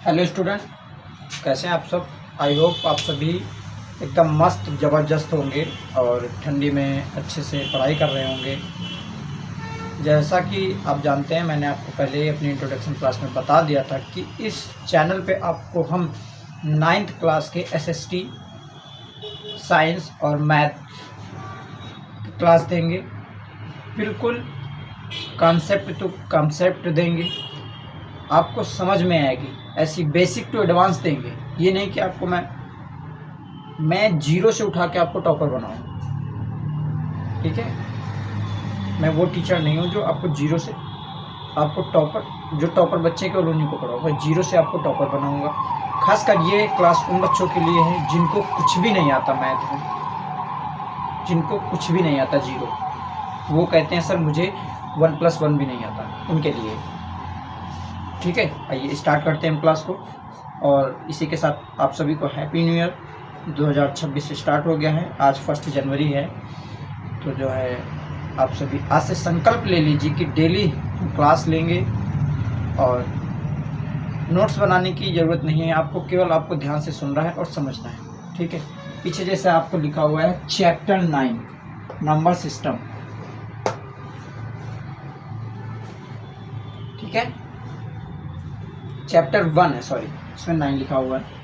Hello student, कैसे हैं आप सब। आई होप आप सभी एकदम मस्त ज़बरदस्त होंगे और ठंडी में अच्छे से पढ़ाई कर रहे होंगे। जैसा कि आप जानते हैं, मैंने आपको पहले ही अपनी इंट्रोडक्शन क्लास में बता दिया था कि इस चैनल पे आपको हम 9th क्लास के एसएसटी, साइंस और मैथ क्लास देंगे। बिल्कुल कॉन्सेप्ट टू कॉन्सेप्ट देंगे, आपको समझ में आएगी। ऐसी बेसिक टू एडवांस देंगे। ये नहीं कि आपको मैं जीरो से उठा के आपको टॉपर बनाऊँ, ठीक है। मैं वो टीचर नहीं हूँ जो आपको जीरो से आपको जो टॉपर बच्चे के उन्हीं को पढ़ाऊँ। मैं जीरो से आपको टॉपर बनाऊँगा। खासकर ये क्लास उन बच्चों के लिए है जिनको कुछ भी नहीं आता मैथ में, जिनको कुछ भी नहीं आता, जीरो। वो कहते हैं सर मुझे 1+1 भी नहीं आता, उनके लिए। ठीक है, आइए स्टार्ट करते हैं हम क्लास को। और इसी के साथ आप सभी को हैप्पी न्यू ईयर। 2026 से स्टार्ट हो गया है, आज 1 जनवरी है। तो जो है आप सभी आज से संकल्प ले लीजिए कि डेली क्लास लेंगे और नोट्स बनाने की ज़रूरत नहीं है आपको, केवल आपको ध्यान से सुनना है और समझना है। ठीक है, पीछे जैसे आपको लिखा हुआ है चैप्टर 9 नंबर सिस्टम, ठीक है। चैप्टर 1 है, सॉरी, इसमें 9 लिखा हुआ है।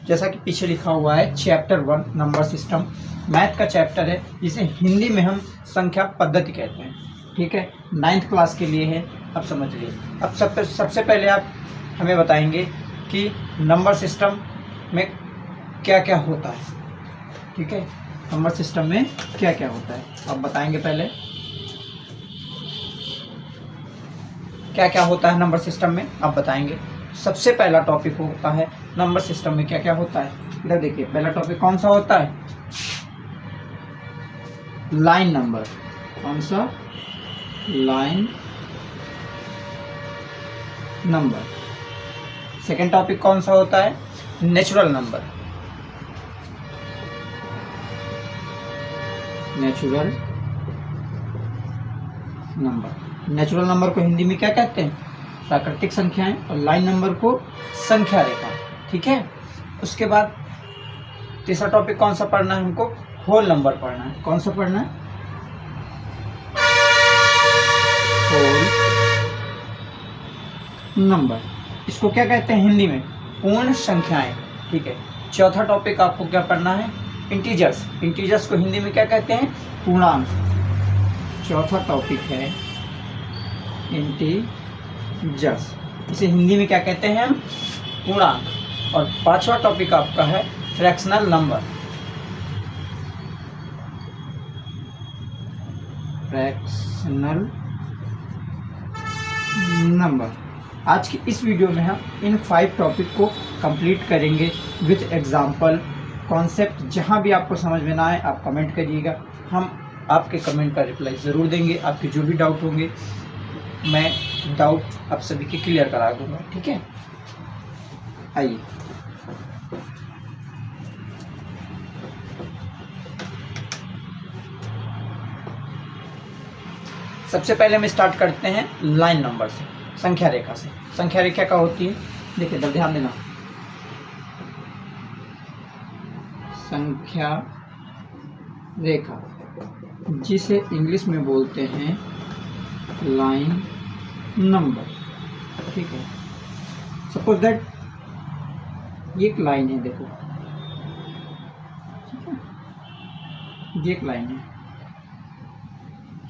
जैसा कि पीछे लिखा हुआ है चैप्टर 1 नंबर सिस्टम, मैथ का चैप्टर है, जिसे हिंदी में हम संख्या पद्धति कहते हैं। ठीक है, 9th क्लास के लिए है, अब समझ लीजिए। अब सबसे पहले आप हमें बताएंगे कि नंबर सिस्टम में क्या क्या होता है। ठीक है, नंबर सिस्टम में क्या क्या होता है आप बताएंगे। पहले क्या क्या होता है नंबर सिस्टम में आप बताएंगे। सबसे पहला टॉपिक होता है नंबर सिस्टम में क्या क्या होता है। इधर देखिए, पहला टॉपिक कौन सा होता है, लाइन नंबर। कौन सा, लाइन नंबर। सेकेंड टॉपिक कौन सा होता है, natural number. Natural number, natural number को हिंदी में क्या कहते हैं, प्राकृतिक संख्याएं। और लाइन नंबर को संख्या रेखा। ठीक है, उसके बाद तीसरा टॉपिक कौन सा पढ़ना है हमको, होल नंबर पढ़ना है। कौन सा पढ़ना है, होल नंबर। इसको क्या कहते हैं हिंदी में, पूर्ण संख्याएं। ठीक है, चौथा टॉपिक आपको क्या पढ़ना है, इंटीजर्स। इंटीजर्स को हिंदी में क्या कहते हैं, पूर्णांक। चौथा टॉपिक है इंटीजर्स, इसे हिंदी में क्या कहते हैं हम, पूर्णांक। और पांचवा टॉपिक आपका है फ्रैक्शनल नंबर। Fractional number. आज की इस वीडियो में हम इन 5 टॉपिक को कंप्लीट करेंगे विथ एग्जांपल, कॉन्सेप्ट। जहां भी आपको समझ में ना आए आप कमेंट करिएगा, हम आपके कमेंट का रिप्लाई ज़रूर देंगे। आपके जो भी डाउट होंगे मैं डाउट आप सभी के क्लियर करा दूंगा। ठीक है, आइए सबसे पहले हम स्टार्ट करते हैं लाइन नंबर से, संख्या रेखा से। संख्या रेखा क्या होती है, देखिए इधर ध्यान देना। संख्या रेखा, जिसे इंग्लिश में बोलते हैं लाइन नंबर। ठीक है, सपोज दैट ये एक लाइन है, देखो। ठीक है, ये एक लाइन है।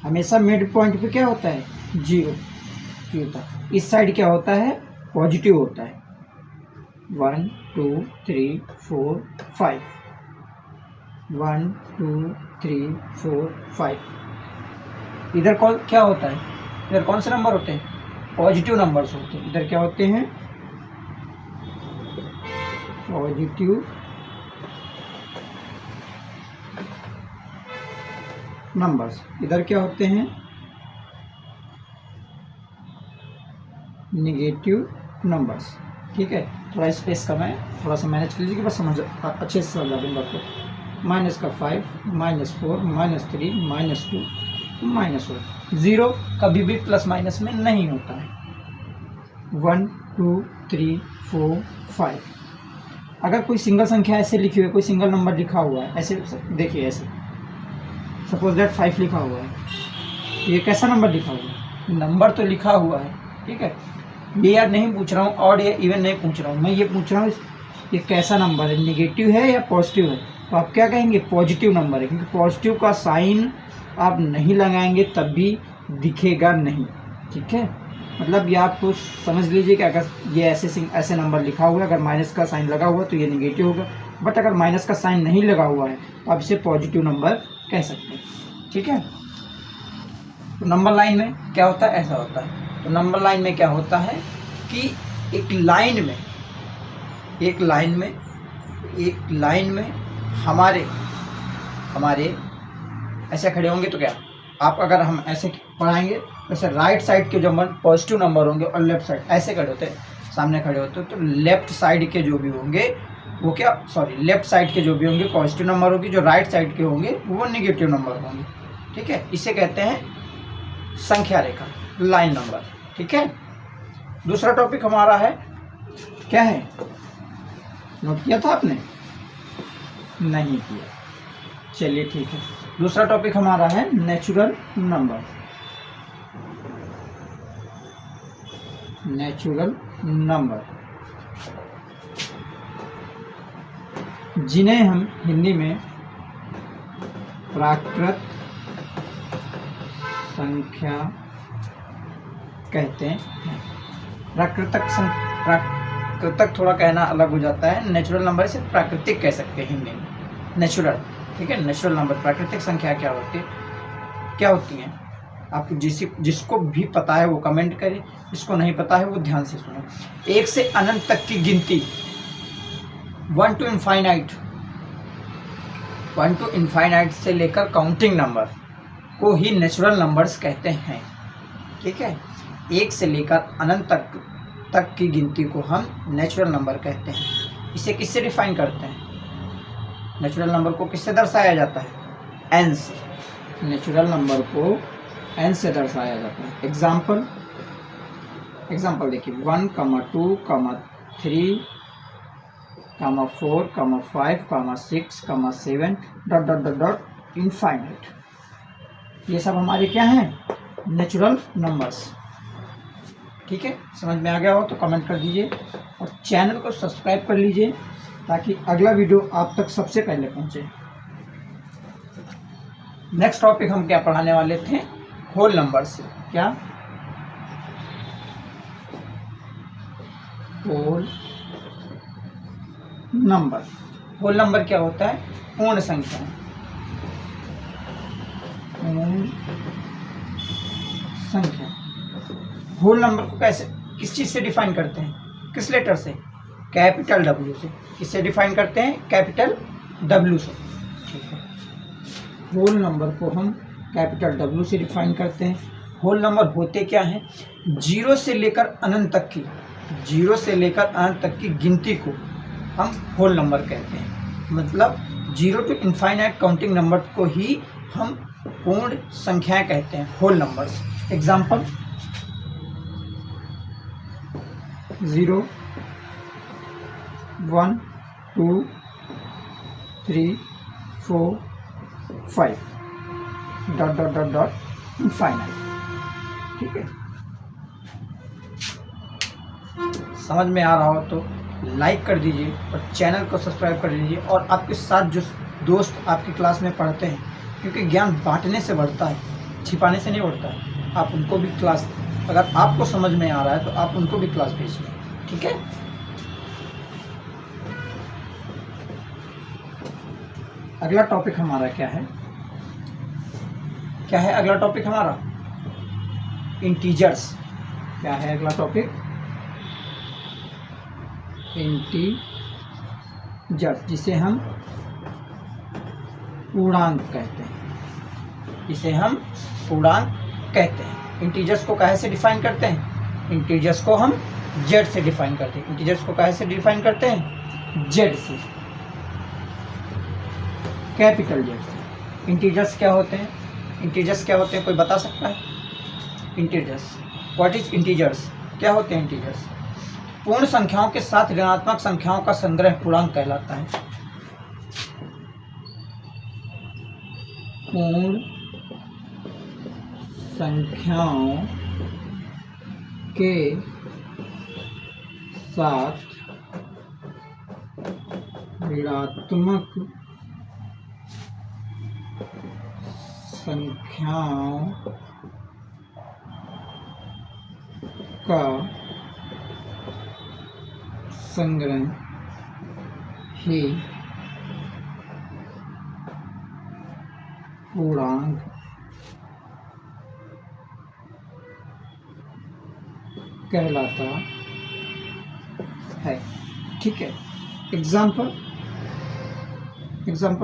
हमेशा मिड पॉइंट पे क्या होता है, जीरो होता है। इस साइड क्या होता है, पॉजिटिव होता है। 1 2 3 4 5, 1 2 3 4 5। इधर कौन क्या होता है, इधर कौन से नंबर होते हैं, पॉजिटिव नंबर्स होते हैं। इधर क्या होते हैं, पॉजिटिव नंबर्स। इधर क्या होते हैं, नेगेटिव नंबर्स। ठीक है, थोड़ा स्पेस कम है, थोड़ा सा मैनेज कर लीजिए कि बस समझ अच्छे से समझा दूँगा आपको। माइनस का 5, -4, -3, -2, -1। 0 कभी भी प्लस माइनस में नहीं होता है। 1 2 3 4 5। अगर कोई सिंगल संख्या ऐसे लिखी हुई है, कोई सिंगल नंबर लिखा हुआ है, ऐसे देखिए, ऐसे सपोज दैट 5 लिखा हुआ है, ये कैसा नंबर लिखा हुआ है? नंबर तो लिखा हुआ है, ठीक है। ये यार नहीं पूछ रहा हूँ, ऑड या इवन नहीं पूछ रहा हूँ, मैं ये पूछ रहा हूँ ये कैसा नंबर है, नेगेटिव है या पॉजिटिव है? तो आप क्या कहेंगे? पॉजिटिव नंबर है, क्योंकि पॉजिटिव का साइन आप नहीं लगाएंगे तब भी दिखेगा नहीं, ठीक है। मतलब ये आप कुछ समझ लीजिए कि अगर ये ऐसे नंबर लिखा हुआ है, अगर माइनस का साइन लगा हुआ है तो ये नेगेटिव होगा, बट अगर माइनस का साइन नहीं लगा हुआ है तो आप इसे पॉजिटिव नंबर कह सकते हैं, ठीक है। तो नंबर लाइन में क्या होता है? ऐसा होता है। तो नंबर लाइन में क्या होता है कि एक लाइन में हमारे ऐसे खड़े होंगे तो क्या आप, अगर हम ऐसे पढ़ाएंगे वैसे राइट साइड के जो पॉजिटिव नंबर होंगे और लेफ्ट साइड ऐसे खड़े होते हैं, सामने खड़े होते हैं, तो लेफ्ट साइड के जो भी होंगे वो लेफ्ट साइड के जो भी होंगे पॉजिटिव नंबर होगी, जो राइट साइड के होंगे वो नेगेटिव नंबर होंगे, ठीक है। इसे कहते हैं संख्या रेखा, लाइन नंबर, ठीक है। दूसरा टॉपिक हमारा है, क्या है? नोट किया था आपने? नहीं किया, चलिए ठीक है। दूसरा टॉपिक हमारा है नेचुरल नंबर। जिन्हें हम हिंदी में प्राकृत संख्या कहते हैं। प्राकृतक थोड़ा कहना अलग हो जाता है, नेचुरल नंबर से प्राकृतिक कह सकते हैं हिंदी में, नेचुरल, ठीक है। नेचुरल नंबर, प्राकृतिक संख्या क्या होती है? आपको जिसको भी पता है वो कमेंट करें, जिसको नहीं पता है वो ध्यान से सुनो। 1 से अनंत तक की गिनती, 1 to इनफाइनाइट से लेकर काउंटिंग नंबर को ही नेचुरल नंबर्स कहते हैं, ठीक है। 1 से लेकर अनंत तक की गिनती को हम नेचुरल नंबर कहते हैं। इसे किससे डिफाइन करते हैं? नेचुरल नंबर को किससे दर्शाया जाता है? n से। नेचुरल नंबर को n से दर्शाया जाता है। एग्जाम्पल देखिए, 1, 2, 3, 4, 5, 6, 7 ... इनफाइनाइट। ये सब हमारे क्या हैं? नेचुरल नंबर्स, ठीक है। समझ में आ गया हो तो कमेंट कर दीजिए और चैनल को सब्सक्राइब कर लीजिए ताकि अगला वीडियो आप तक सबसे पहले पहुंचे। नेक्स्ट टॉपिक हम क्या पढ़ाने वाले थे? Whole numbers. क्या? Whole number. होल नंबर क्या होता है? पूर्ण संख्या। होल नंबर को किस चीज से डिफाइन करते हैं? किस लेटर से? कैपिटल W से। किससे डिफाइन करते हैं? कैपिटल W से, ठीक है। होल नंबर को हम कैपिटल W से डिफाइन करते हैं। होल नंबर होते क्या हैं? 0 से लेकर अनंत तक की गिनती को हम होल नंबर कहते हैं। मतलब 0 to इनफाइनाइट काउंटिंग नंबर को ही हम पूर्ण संख्याएं कहते हैं, होल नंबर्स। एग्जाम्पल 0, 1, 2, 3, 4, 5 ... इनफाइनाइट, ठीक है। समझ में आ रहा हो तो लाइक कर दीजिए और चैनल को सब्सक्राइब कर लीजिए। और आपके साथ जो दोस्त आपकी क्लास में पढ़ते हैं, क्योंकि ज्ञान बांटने से बढ़ता है, छिपाने से नहीं बढ़ता है, आप उनको भी क्लास, अगर आपको समझ में आ रहा है तो आप उनको भी क्लास भेजिए, ठीक है। अगला टॉपिक हमारा क्या है? अगला टॉपिक हमारा इंटीजर्स। क्या है अगला टॉपिक? इंटीजर्स, जिसे हम पूर्णांक कहते हैं। इंटीजर्स को कैसे डिफाइन करते हैं? इंटीजर्स को हम जेड से डिफाइन करते हैं। इंटीजर्स को कैसे डिफाइन करते हैं? जेड से, कैपिटल जेड से। इंटीजर्स क्या होते हैं? इंटीजर्स क्या होते हैं, कोई बता सकता है? Integers, what is integers? क्या होते हैं इंटीजर्स? पूर्ण संख्याओं के साथ ऋणात्मक संख्याओं का संग्रह पूर्णांक कहलाता है। पूर्ण संख्याओं के साथ ऋणात्मक संख्याओं का संग्रह ही पूर्णांक कहलाता है। ठीक है, एग्जाम्पल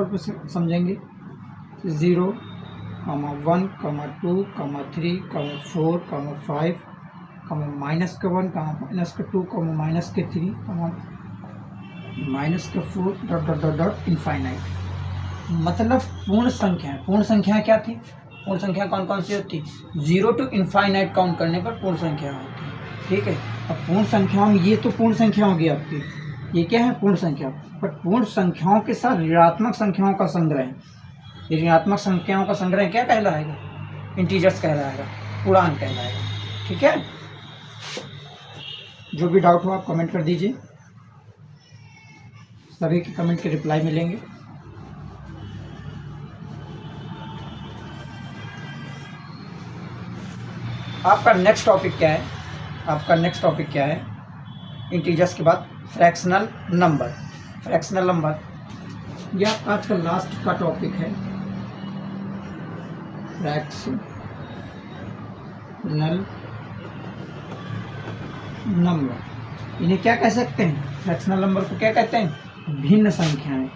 पे समझेंगे। 0, 1, 2, 3, 4, 5, -1, -2, -3, -4 इनफाइनाइट। मतलब पूर्ण संख्या क्या थी? पूर्ण संख्या कौन कौन सी होती? 0 to इनफाइनाइट काउंट करने पर पूर्ण संख्या होती है। ठीक है, अब पूर्ण संख्याओं में ये तो पूर्ण संख्या होगी आपकी, ये क्या है? पूर्ण संख्या। पर पूर्ण संख्याओं के साथ ऋणात्मक संख्याओं का संग्रह, ये ऋणात्मक संख्याओं का संग्रह क्या कहलाएगा? इंटीजर्स कहलाएगा, पूर्णांक कहलाएगा। ठीक है, जो भी डाउट हो आप कमेंट कर दीजिए, सभी के कमेंट के रिप्लाई मिलेंगे। आपका नेक्स्ट टॉपिक क्या है? इंटीजर्स के बाद फ्रैक्शनल नंबर। यह आज का लास्ट का टॉपिक है। फ्रैक्शनल नंबर, इन्हें क्या कह सकते हैं? फ्रैक्शनल नंबर को क्या कहते हैं? भिन्न संख्याएं।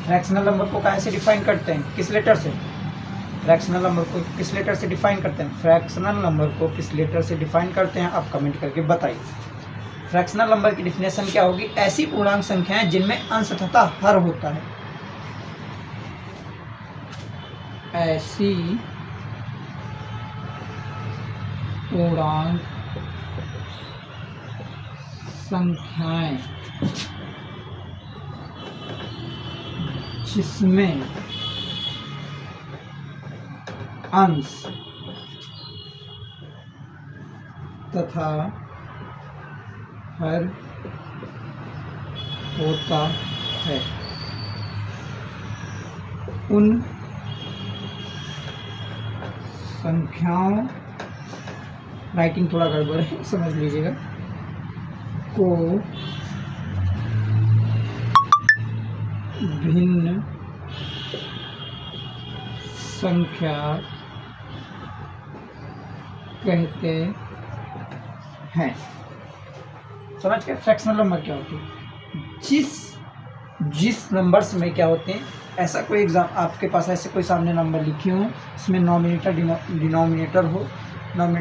फ्रैक्शनल नंबर को कैसे डिफाइन करते हैं? किस लेटर से? फ्रैक्शनल नंबर को किस लेटर से डिफाइन करते हैं? फ्रैक्शनल नंबर को किस लेटर से डिफाइन करते हैं, आप कमेंट करके बताइए। फ्रैक्शनल नंबर की डिफिनेशन क्या होगी? ऐसी पूर्णांक संख्याएं जिनमें अंश तथा हर होता है। ऐसी पूर्णांक संख्याएं जिसमें अंश तथा हर होता है, उन संख्याओं, राइटिंग थोड़ा गड़बड़ है, समझ लीजिएगा, को भिन्न संख्या कहते हैं। समझ गए फ्रैक्शनल नंबर क्या होती है? जिस नंबर्स में क्या होते हैं, ऐसा कोई एग्जाम आपके पास ऐसे कोई सामने नंबर लिखे हो, इसमें नॉमिनेटर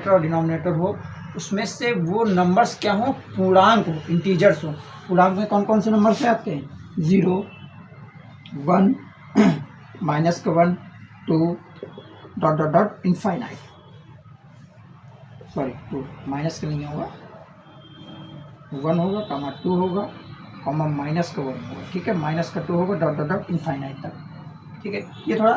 और डिनोमिनेटर हो, उसमें से वो नंबर्स क्या हो? पूर्णांक हो, इंटीजर्स हो। पूर्णांक में कौन कौन से नंबर से आते हैं? 0, 1, -1, 2, ... इनफाइनाइट। सॉरी, 2 माइनस का नहीं होगा, 1 होगा, -2 होगा, -1 होगा। ठीक है, -2 होगा, ... इनफाइनाइट तक। ठीक है, ये थोड़ा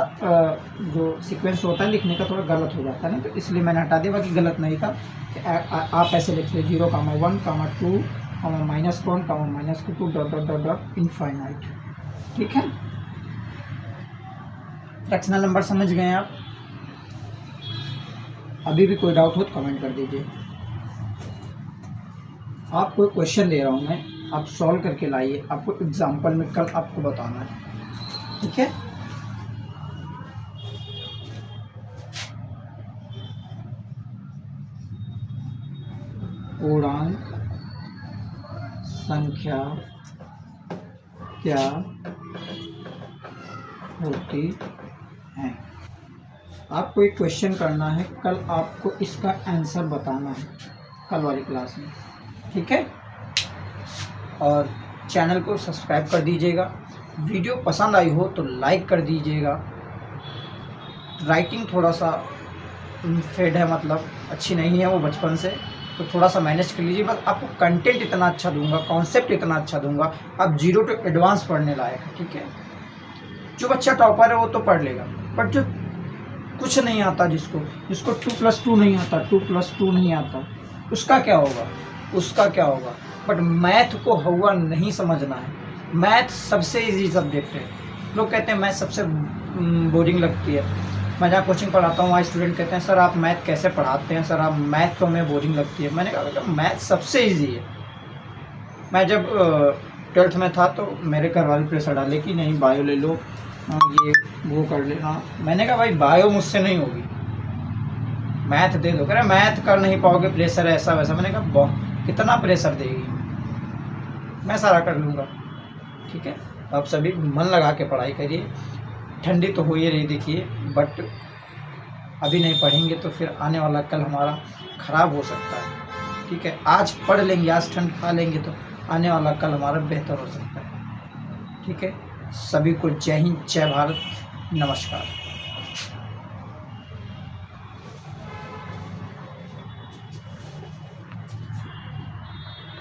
जो सीक्वेंस होता है लिखने का थोड़ा गलत हो जाता है ना, तो इसलिए मैंने हटा दिया, बाकी गलत नहीं था। आप ऐसे लिखते 0, 1, 2, -1, -2, ... इनफाइनाइट। ठीक है, फ्रैक्शनल नंबर समझ गए आप? अभी भी कोई डाउट हो तो कमेंट कर दीजिए। आप कोई क्वेश्चन ले रहा हूँ मैं, आप सॉल्व करके लाइए, आपको एग्जाम्पल में कल आपको बताना है। ठीक है, पूर्णांक संख्या क्या होती हैं। आपको एक क्वेश्चन करना है, कल आपको इसका आंसर बताना है कल वाली क्लास में, ठीक है। और चैनल को सब्सक्राइब कर दीजिएगा। वीडियो पसंद आई हो तो लाइक कर दीजिएगा। राइटिंग थोड़ा सा फेड है, मतलब अच्छी नहीं है वो बचपन से, तो थोड़ा सा मैनेज कर लीजिए। बस आपको कंटेंट इतना अच्छा दूंगा, कॉन्सेप्ट इतना अच्छा दूंगा, आप 0 to एडवांस पढ़ने लायक है, ठीक है। जो बच्चा टॉपर है वो तो पढ़ लेगा, बट जो कुछ नहीं आता, जिसको 2+2 नहीं आता, 2+2 नहीं आता, उसका क्या होगा, उसका क्या होगा। बट मैथ को हुआ नहीं समझना है। मैथ सबसे इजी सब्जेक्ट है। लोग कहते हैं मैथ सबसे बोरिंग लगती है। मैं जहाँ कोचिंग पढ़ाता हूँ वहाँ स्टूडेंट कहते हैं सर आप मैथ कैसे पढ़ाते हैं, सर आप मैथ तो हमें बोरिंग लगती है। मैंने कहा मैथ सबसे ईजी है। मैं जब 12th में था तो मेरे घर वाले प्रेशर डाले कि नहीं बायो ले लो, ये वो कर लेना। मैंने कहा भाई बायो मुझसे नहीं होगी, मैथ दे दो। कह रहे मैथ कर नहीं पाओगे, प्रेशर ऐसा वैसा। मैंने कहा कितना प्रेशर देगी, मैं सारा कर लूँगा, ठीक है। आप सभी मन लगा के पढ़ाई करिए। ठंडी तो हो ही रही देखिए, बट अभी नहीं पढ़ेंगे तो फिर आने वाला कल हमारा ख़राब हो सकता है, ठीक है। आज पढ़ लेंगे, आज ठंड खा लेंगे तो आने वाला कल हमारा बेहतर हो सकता है, ठीक है। सभी को जय हिंद, जय भारत, नमस्कार।